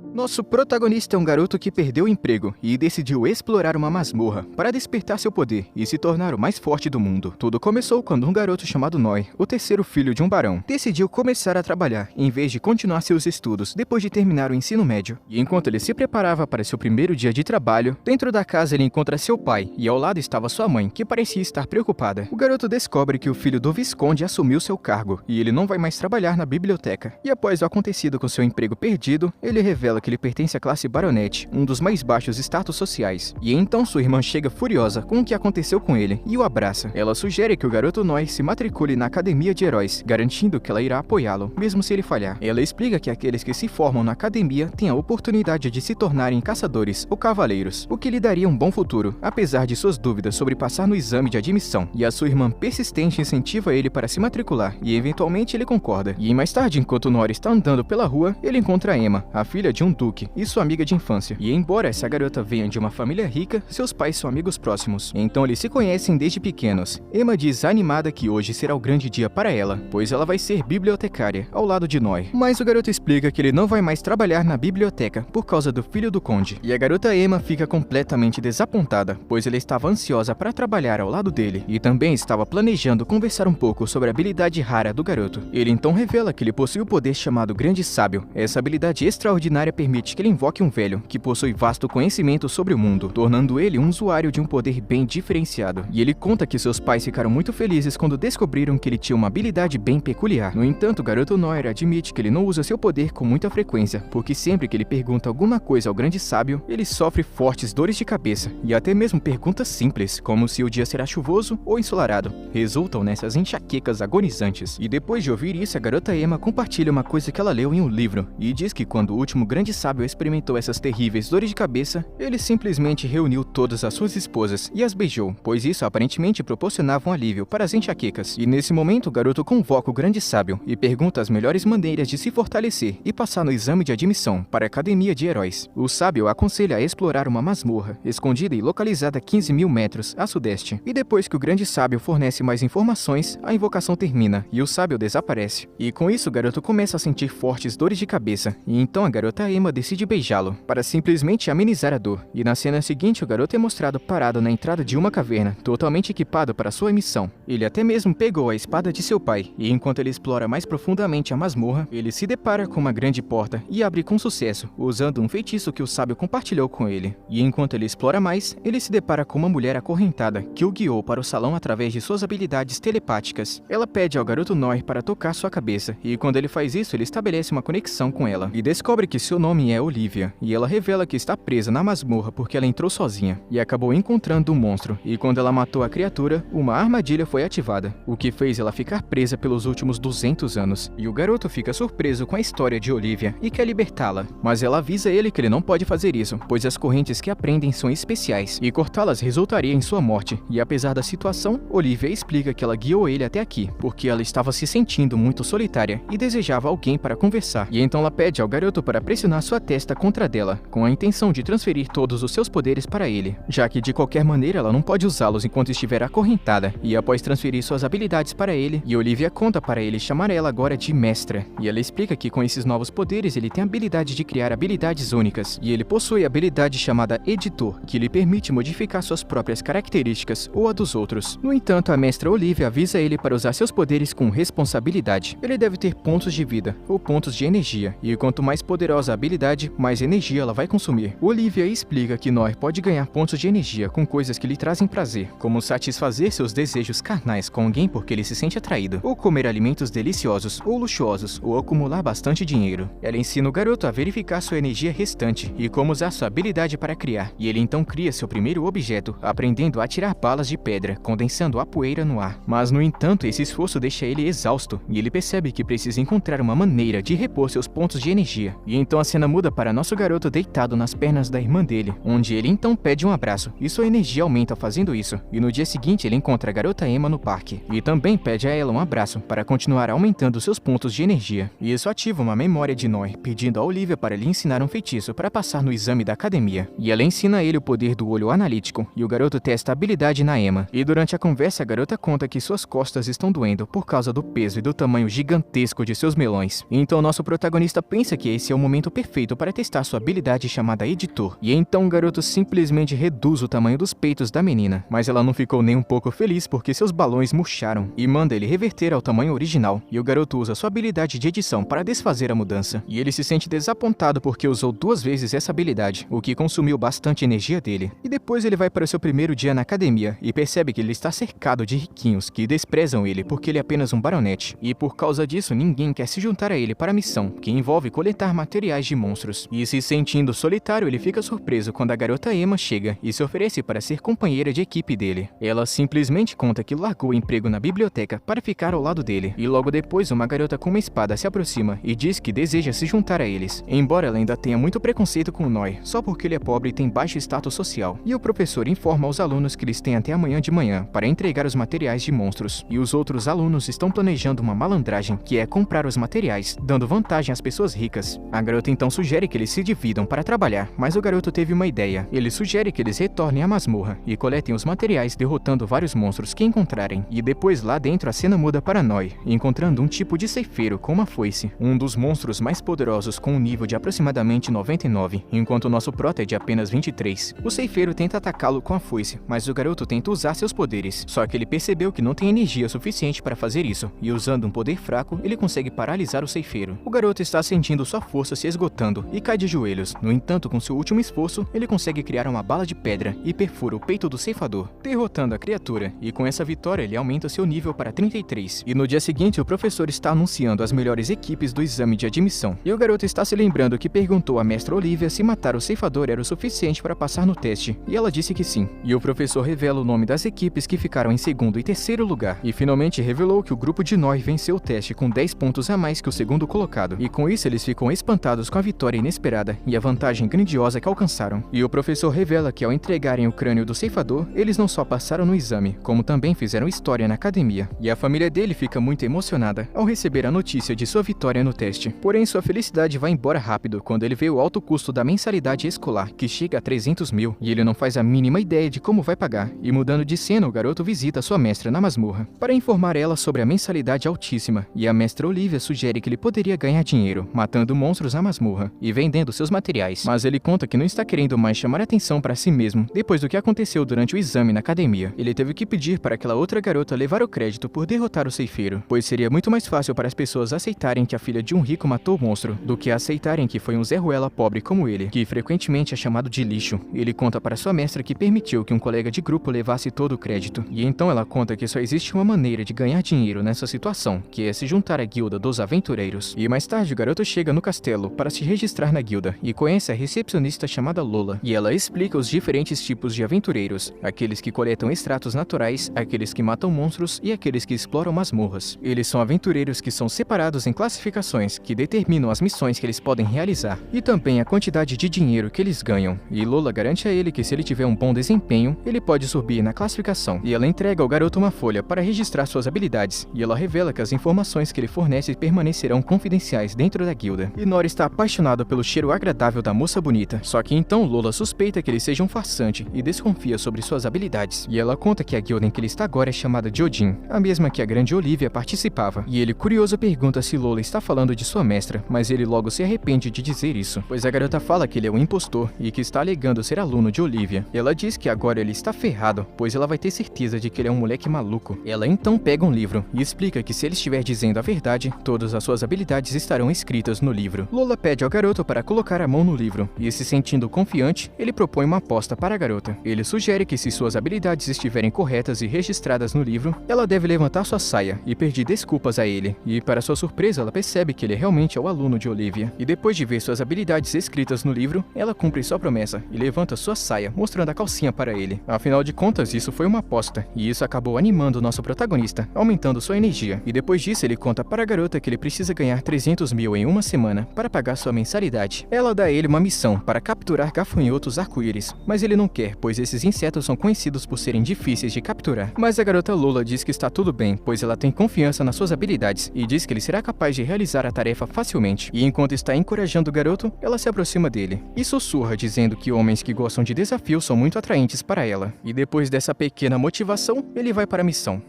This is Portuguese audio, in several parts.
Nosso protagonista é um garoto que perdeu o emprego e decidiu explorar uma masmorra para despertar seu poder e se tornar o mais forte do mundo. Tudo começou quando um garoto chamado Noi, o terceiro filho de um barão, decidiu começar a trabalhar em vez de continuar seus estudos depois de terminar o ensino médio. E enquanto ele se preparava para seu primeiro dia de trabalho, dentro da casa ele encontra seu pai e ao lado estava sua mãe, que parecia estar preocupada. O garoto descobre que o filho do Visconde assumiu seu cargo e ele não vai mais trabalhar na biblioteca. E após o acontecido com seu emprego perdido, ele revela que ele pertence à classe baronete, um dos mais baixos status sociais. E então sua irmã chega furiosa com o que aconteceu com ele e o abraça. Ela sugere que o garoto Noi se matricule na academia de heróis, garantindo que ela irá apoiá-lo, mesmo se ele falhar. Ela explica que aqueles que se formam na academia têm a oportunidade de se tornarem caçadores ou cavaleiros, o que lhe daria um bom futuro, apesar de suas dúvidas sobre passar no exame de admissão. E a sua irmã persistente incentiva ele para se matricular, e eventualmente ele concorda. E mais tarde, enquanto Nori está andando pela rua, ele encontra Emma, a filha de um duque, e sua amiga de infância. E embora essa garota venha de uma família rica, seus pais são amigos próximos. Então eles se conhecem desde pequenos. Emma diz animada que hoje será o grande dia para ela, pois ela vai ser bibliotecária, ao lado de Noi. Mas o garoto explica que ele não vai mais trabalhar na biblioteca por causa do filho do conde. E a garota Emma fica completamente desapontada, pois ela estava ansiosa para trabalhar ao lado dele, e também estava planejando conversar um pouco sobre a habilidade rara do garoto. Ele então revela que ele possui o poder chamado Grande Sábio. Essa habilidade extraordinária permite que ele invoque um velho que possui vasto conhecimento sobre o mundo, tornando ele um usuário de um poder bem diferenciado. E ele conta que seus pais ficaram muito felizes quando descobriram que ele tinha uma habilidade bem peculiar. No entanto, o garoto Noir admite que ele não usa seu poder com muita frequência, porque sempre que ele pergunta alguma coisa ao Grande Sábio, ele sofre fortes dores de cabeça, e até mesmo perguntas simples, como se o dia será chuvoso ou ensolarado, resultam nessas enxaquecas agonizantes. E depois de ouvir isso, a garota Emma compartilha uma coisa que ela leu em um livro, e diz que quando o último Grande Sábio experimentou essas terríveis dores de cabeça, ele simplesmente reuniu todas as suas esposas e as beijou, pois isso aparentemente proporcionava um alívio para as enxaquecas. E nesse momento, o garoto convoca o Grande Sábio e pergunta as melhores maneiras de se fortalecer e passar no exame de admissão para a Academia de Heróis. O sábio aconselha a explorar uma masmorra, escondida e localizada a 15.000 metros a sudeste. E depois que o Grande Sábio fornece mais informações, a invocação termina e o sábio desaparece. E com isso, o garoto começa a sentir fortes dores de cabeça, e então a garota Emma decide beijá-lo, para simplesmente amenizar a dor. E na cena seguinte, o garoto é mostrado parado na entrada de uma caverna, totalmente equipado para sua missão. Ele até mesmo pegou a espada de seu pai, e enquanto ele explora mais profundamente a masmorra, ele se depara com uma grande porta e abre com sucesso, usando um feitiço que o sábio compartilhou com ele. E enquanto ele explora mais, ele se depara com uma mulher acorrentada, que o guiou para o salão através de suas habilidades telepáticas. Ela pede ao garoto Noir para tocar sua cabeça, e quando ele faz isso, ele estabelece uma conexão com ela, e descobre que seu nome é Olivia, e ela revela que está presa na masmorra porque ela entrou sozinha, e acabou encontrando um monstro, e quando ela matou a criatura, uma armadilha foi ativada, o que fez ela ficar presa pelos últimos 200 anos, e o garoto fica surpreso com a história de Olivia e quer libertá-la, mas ela avisa ele que ele não pode fazer isso, pois as correntes que aprendem são especiais, e cortá-las resultaria em sua morte, e apesar da situação, Olivia explica que ela guiou ele até aqui, porque ela estava se sentindo muito solitária e desejava alguém para conversar, e então ela pede ao garoto para pressionar sua testa contra dela, com a intenção de transferir todos os seus poderes para ele, já que de qualquer maneira ela não pode usá-los enquanto estiver acorrentada. E após transferir suas habilidades para ele, e Olivia conta para ele chamar ela agora de mestra, e ela explica que com esses novos poderes ele tem a habilidade de criar habilidades únicas, e ele possui a habilidade chamada Editor, que lhe permite modificar suas próprias características ou a dos outros. No entanto, a mestra Olivia avisa ele para usar seus poderes com responsabilidade. Ele deve ter pontos de vida ou pontos de energia, e quanto mais poderosa a habilidade, mais energia ela vai consumir. Olivia explica que Noir pode ganhar pontos de energia com coisas que lhe trazem prazer, como satisfazer seus desejos carnais com alguém porque ele se sente atraído, ou comer alimentos deliciosos ou luxuosos, ou acumular bastante dinheiro. Ela ensina o garoto a verificar sua energia restante e como usar sua habilidade para criar, e ele então cria seu primeiro objeto, aprendendo a atirar balas de pedra, condensando a poeira no ar. Mas no entanto, esse esforço deixa ele exausto, e ele percebe que precisa encontrar uma maneira de repor seus pontos de energia. E então a cena muda para nosso garoto deitado nas pernas da irmã dele, onde ele então pede um abraço, e sua energia aumenta fazendo isso. E no dia seguinte ele encontra a garota Emma no parque, e também pede a ela um abraço para continuar aumentando seus pontos de energia. E isso ativa uma memória de Noir, pedindo a Olivia para lhe ensinar um feitiço para passar no exame da academia. E ela ensina a ele o poder do olho analítico, e o garoto testa a habilidade na Emma. E durante a conversa a garota conta que suas costas estão doendo por causa do peso e do tamanho gigantesco de seus melões. E então nosso protagonista pensa que esse é o momento momento perfeito para testar sua habilidade chamada editor. E então o garoto simplesmente reduz o tamanho dos peitos da menina, mas ela não ficou nem um pouco feliz porque seus balões murcharam e manda ele reverter ao tamanho original. E o garoto usa sua habilidade de edição para desfazer a mudança. E ele se sente desapontado porque usou 2 vezes essa habilidade, o que consumiu bastante energia dele. E depois ele vai para o seu primeiro dia na academia e percebe que ele está cercado de riquinhos que desprezam ele porque ele é apenas um baronete. E por causa disso ninguém quer se juntar a ele para a missão, que envolve coletar materiais de monstros. E se sentindo solitário, ele fica surpreso quando a garota Emma chega e se oferece para ser companheira de equipe dele. Ela simplesmente conta que largou o emprego na biblioteca para ficar ao lado dele. E logo depois uma garota com uma espada se aproxima e diz que deseja se juntar a eles, embora ela ainda tenha muito preconceito com o Noi, só porque ele é pobre e tem baixo status social. E o professor informa aos alunos que eles têm até amanhã de manhã para entregar os materiais de monstros. E os outros alunos estão planejando uma malandragem, que é comprar os materiais, dando vantagem às pessoas ricas. A garota então sugere que eles se dividam para trabalhar, mas o garoto teve uma ideia. Ele sugere que eles retornem à masmorra e coletem os materiais derrotando vários monstros que encontrarem. E depois lá dentro a cena muda para Noi, encontrando um tipo de ceifeiro com uma foice, um dos monstros mais poderosos com um nível de aproximadamente 99, enquanto o nosso prota é de apenas 23. O ceifeiro tenta atacá-lo com a foice, mas o garoto tenta usar seus poderes, só que ele percebeu que não tem energia suficiente para fazer isso, e usando um poder fraco, ele consegue paralisar o ceifeiro. O garoto está sentindo sua força se esgotando e cai de joelhos. No entanto, com seu último esforço, ele consegue criar uma bala de pedra e perfura o peito do ceifador, derrotando a criatura, e com essa vitória ele aumenta seu nível para 33. E no dia seguinte, o professor está anunciando as melhores equipes do exame de admissão, e o garoto está se lembrando que perguntou à mestra Olivia se matar o ceifador era o suficiente para passar no teste, e ela disse que sim. E o professor revela o nome das equipes que ficaram em segundo e terceiro lugar, e finalmente revelou que o grupo de Noi venceu o teste com 10 pontos a mais que o segundo colocado, e com isso eles ficam espantados com a vitória inesperada e a vantagem grandiosa que alcançaram. E o professor revela que ao entregarem o crânio do ceifador, eles não só passaram no exame, como também fizeram história na academia. E a família dele fica muito emocionada ao receber a notícia de sua vitória no teste. Porém, sua felicidade vai embora rápido quando ele vê o alto custo da mensalidade escolar, que chega a 300 mil, e ele não faz a mínima ideia de como vai pagar. E mudando de cena, o garoto visita sua mestra na masmorra para informar ela sobre a mensalidade altíssima, e a mestra Olivia sugere que ele poderia ganhar dinheiro matando monstros na masmorra e vendendo seus materiais, mas ele conta que não está querendo mais chamar atenção para si mesmo depois do que aconteceu durante o exame na academia. Ele teve que pedir para aquela outra garota levar o crédito por derrotar o ceifeiro, pois seria muito mais fácil para as pessoas aceitarem que a filha de um rico matou o monstro do que aceitarem que foi um Zé Ruela pobre como ele, que frequentemente é chamado de lixo. Ele conta para sua mestra que permitiu que um colega de grupo levasse todo o crédito, e então ela conta que só existe uma maneira de ganhar dinheiro nessa situação, que é se juntar à guilda dos aventureiros. E mais tarde o garoto chega no castelo para se registrar na guilda e conhece a recepcionista chamada Lola, e ela explica os diferentes tipos de aventureiros, aqueles que coletam extratos naturais, aqueles que matam monstros e aqueles que exploram masmorras. Eles são aventureiros que são separados em classificações que determinam as missões que eles podem realizar e também a quantidade de dinheiro que eles ganham. E Lola garante a ele que se ele tiver um bom desempenho, ele pode subir na classificação. E ela entrega ao garoto uma folha para registrar suas habilidades, e ela revela que as informações que ele fornece permanecerão confidenciais dentro da guilda. E Nori está apaixonado pelo cheiro agradável da moça bonita, só que então Lola suspeita que ele seja um farsante e desconfia sobre suas habilidades. E ela conta que a guilda em que ele está agora é chamada de Odin, a mesma que a grande Olivia participava. E ele, curioso, pergunta se Lola está falando de sua mestra, mas ele logo se arrepende de dizer isso, pois a garota fala que ele é um impostor e que está alegando ser aluno de Olivia. Ela diz que agora ele está ferrado, pois ela vai ter certeza de que ele é um moleque maluco. Ela então pega um livro e explica que se ele estiver dizendo a verdade, todas as suas habilidades estarão escritas no livro. Lola pede ao garoto para colocar a mão no livro, e se sentindo confiante, ele propõe uma aposta para a garota. Ele sugere que se suas habilidades estiverem corretas e registradas no livro, ela deve levantar sua saia e pedir desculpas a ele. E para sua surpresa, ela percebe que ele realmente é o aluno de Olivia. E depois de ver suas habilidades escritas no livro, ela cumpre sua promessa e levanta sua saia, mostrando a calcinha para ele. Afinal de contas, isso foi uma aposta, e isso acabou animando o nosso protagonista, aumentando sua energia. E depois disso, ele conta para a garota que ele precisa ganhar 300 mil em uma semana para pagar sua mensalidade. Ela dá a ele uma missão para capturar gafanhotos arco-íris, mas ele não quer, pois esses insetos são conhecidos por serem difíceis de capturar. Mas a garota Lola diz que está tudo bem, pois ela tem confiança nas suas habilidades e diz que ele será capaz de realizar a tarefa facilmente. E enquanto está encorajando o garoto, ela se aproxima dele e sussurra dizendo que homens que gostam de desafios são muito atraentes para ela. E depois dessa pequena motivação, ele vai para a missão.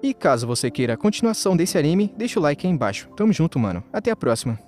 E caso você queira a continuação desse anime, deixa o like aí embaixo. Tamo junto, mano. Até a próxima.